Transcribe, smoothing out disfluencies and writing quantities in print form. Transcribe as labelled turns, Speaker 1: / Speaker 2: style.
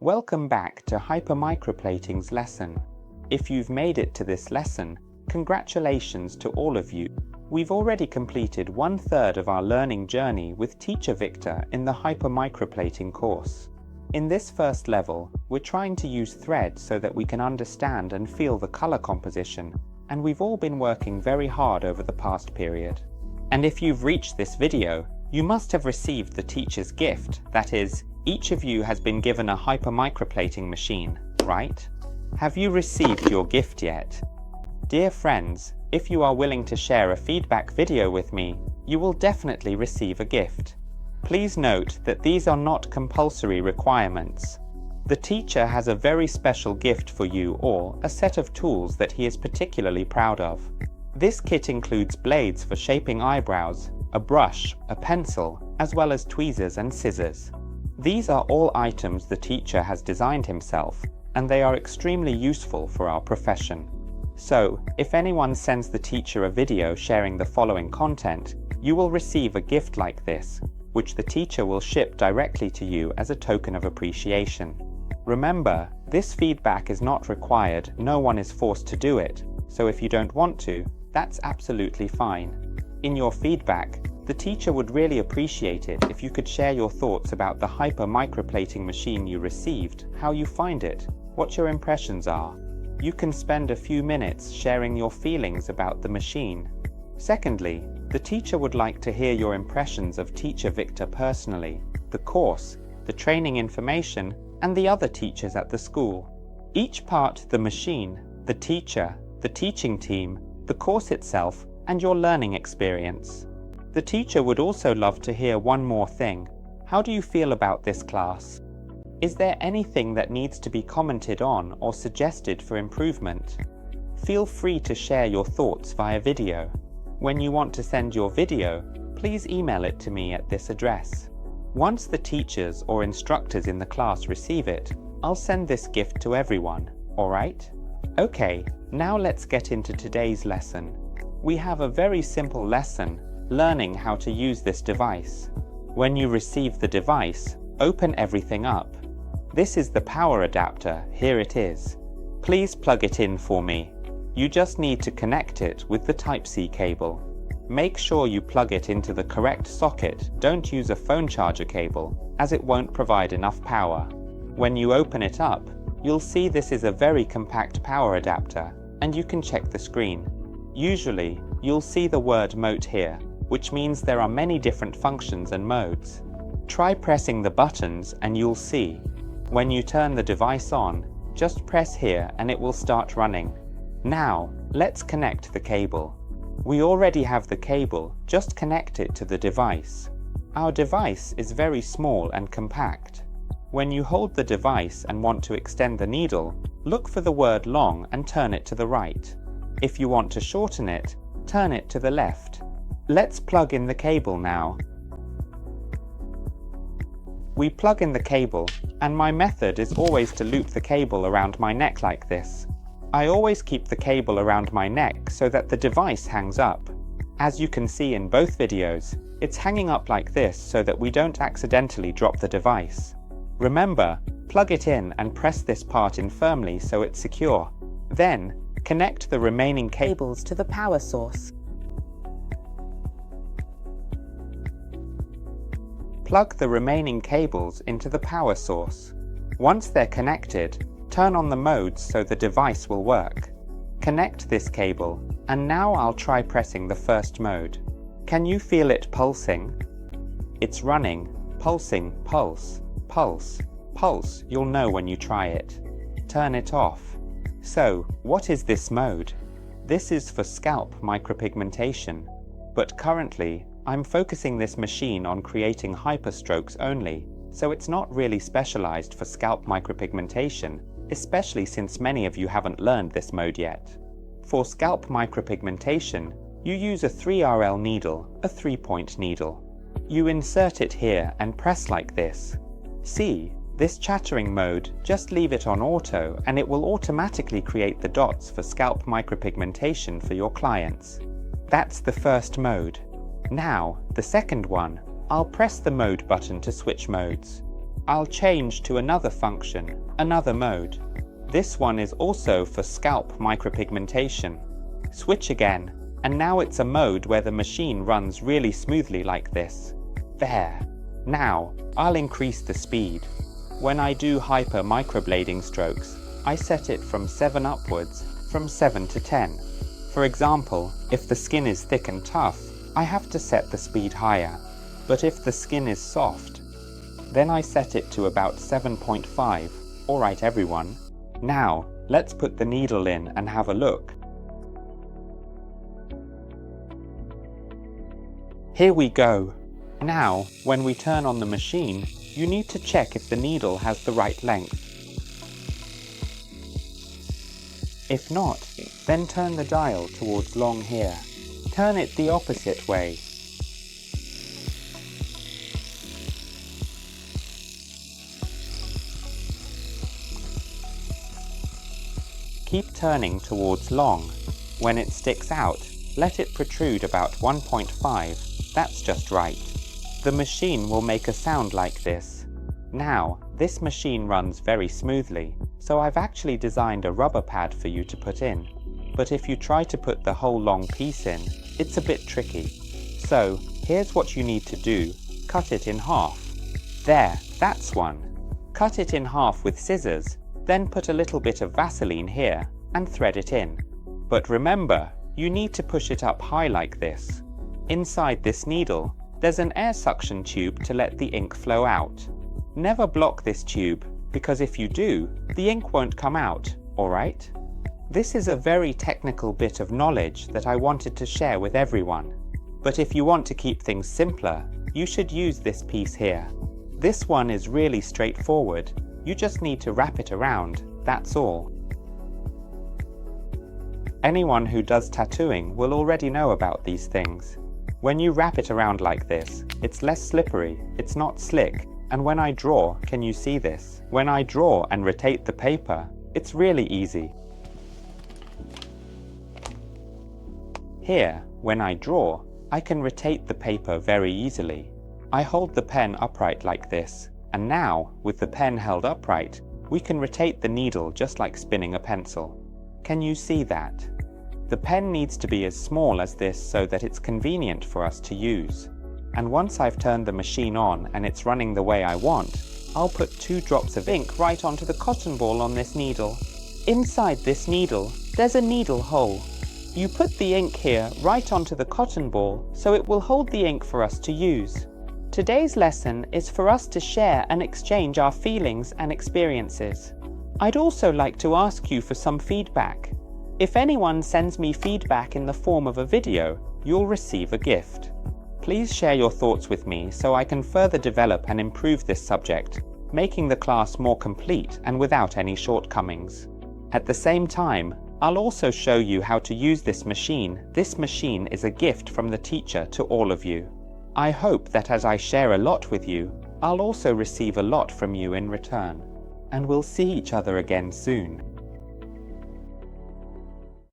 Speaker 1: Welcome back to Hyper Microplating's lesson. If you've made it to this lesson, congratulations to all of you. We've already completed 1/3 of our learning journey with Teacher Victor in the Hyper Microplating course. In this first level, we're trying to use thread so that we can understand and feel the color composition, and we've all been working very hard over the past period. And if you've reached this video, you must have received the teacher's gift, that is, each of you has been given a Hyper Microplating machine, right? Have you received your gift yet? Dear friends, if you are willing to share a feedback video with me, you will definitely receive a gift. Please note that these are not compulsory requirements. The teacher has a very special gift for you or a set of tools that he is particularly proud of. This kit includes blades for shaping eyebrows, a brush, a pencil, as well as tweezers and scissors. These are all items the teacher has designed himself, and they are extremely useful for our profession. So, if anyone sends the teacher a video sharing the following content, you will receive a gift like this, which the teacher will ship directly to you as a token of appreciation. Remember, this feedback is not required, no one is forced to do it, so if you don't want to, that's absolutely fine. In your feedback, the teacher would really appreciate it if you could share your thoughts about the Hyper Microplating machine you received, how you find it, what your impressions are. You can spend a few minutes sharing your feelings about the machine. Secondly, the teacher would like to hear your impressions of Teacher Victor personally, the course, the training information, and the other teachers at the school. Each part, the machine, the teacher, the teaching team, the course itself, and your learning experience. The teacher would also love to hear one more thing. How do you feel about this class? Is there anything that needs to be commented on or suggested for improvement? Feel free to share your thoughts via video. When you want to send your video, please email it to me at this address. Once the teachers or instructors in the class receive it, I'll send this gift to everyone, alright? Okay, now let's get into today's lesson. We have a very simple lesson, learning how to use this device. When you receive the device, open everything up. This is the power adapter, here it is. Please plug it in for me. You just need to connect it with the Type-C cable. Make sure you plug it into the correct socket, don't use a phone charger cable, as it won't provide enough power. When you open it up, you'll see this is a very compact power adapter, and you can check the screen. Usually, you'll see the word mode here, which means there are many different functions and modes. Try pressing the buttons and you'll see. When you turn the device on, just press here and it will start running. Now, let's connect the cable. We already have the cable, just connect it to the device. Our device is very small and compact. When you hold the device and want to extend the needle, look for the word long and turn it to the right. If you want to shorten it, turn it to the left. Let's plug in the cable now. We plug in the cable, and my method is always to loop the cable around my neck like this. I always keep the cable around my neck so that the device hangs up. As you can see in both videos, it's hanging up like this so that we don't accidentally drop the device. Remember, plug it in and press this part in firmly so it's secure. Then, connect the remaining cables to the power source. Plug the remaining cables into the power source. Once they're connected, turn on the modes so the device will work. Connect this cable, and now I'll try pressing the first mode. Can you feel it pulsing? It's running, pulsing, pulse, pulse, pulse. You'll know when you try it. Turn it off. So, what is this mode? This is for scalp micropigmentation, but currently I'm focusing this machine on creating hyperstrokes only, so it's not really specialized for scalp micropigmentation, especially since many of you haven't learned this mode yet. For scalp micropigmentation, you use a 3RL needle, a 3-point needle. You insert it here and press like this. See, this chattering mode, just leave it on auto and it will automatically create the dots for scalp micropigmentation for your clients. That's the first mode. Now, the second one, I'll press the mode button to switch modes. I'll change to another function, another mode. This one is also for scalp micropigmentation. Switch again, and now it's a mode where the machine runs really smoothly like this. There. Now, I'll increase the speed. When I do hyper microblading strokes, I set it from 7 upwards, from 7 to 10. For example, if the skin is thick and tough, I have to set the speed higher. But if the skin is soft, then I set it to about 7.5. Alright everyone. Now, let's put the needle in and have a look. Here we go. Now, when we turn on the machine, you need to check if the needle has the right length. If not, then turn the dial towards long here. Turn it the opposite way. Keep turning towards long. When it sticks out, let it protrude about 1.5. That's just right. The machine will make a sound like this. Now, this machine runs very smoothly, so I've actually designed a rubber pad for you to put in. But if you try to put the whole long piece in, it's a bit tricky. So, here's what you need to do. Cut it in half. There, that's one. Cut it in half with scissors, then put a little bit of Vaseline here and thread it in. But remember, you need to push it up high like this. Inside this needle, there's an air suction tube to let the ink flow out. Never block this tube, because if you do, the ink won't come out, alright? This is a very technical bit of knowledge that I wanted to share with everyone. But if you want to keep things simpler, you should use this piece here. This one is really straightforward. You just need to wrap it around, that's all. Anyone who does tattooing will already know about these things. When you wrap it around like this, it's less slippery, it's not slick, and when I draw, can you see this? When I draw and rotate the paper, it's really easy. Here, when I draw, I can rotate the paper very easily. I hold the pen upright like this, and now, with the pen held upright, we can rotate the needle just like spinning a pencil. Can you see that? The pen needs to be as small as this so that it's convenient for us to use. And once I've turned the machine on and it's running the way I want, I'll put 2 drops of ink right onto the cotton ball on this needle. Inside this needle, there's a needle hole. You put the ink here right onto the cotton ball so it will hold the ink for us to use. Today's lesson is for us to share and exchange our feelings and experiences. I'd also like to ask you for some feedback. If anyone sends me feedback in the form of a video, you'll receive a gift. Please share your thoughts with me so I can further develop and improve this subject, making the class more complete and without any shortcomings. At the same time, I'll also show you how to use this machine. This machine is a gift from the teacher to all of you. I hope that as I share a lot with you, I'll also receive a lot from you in return. And we'll see each other again soon.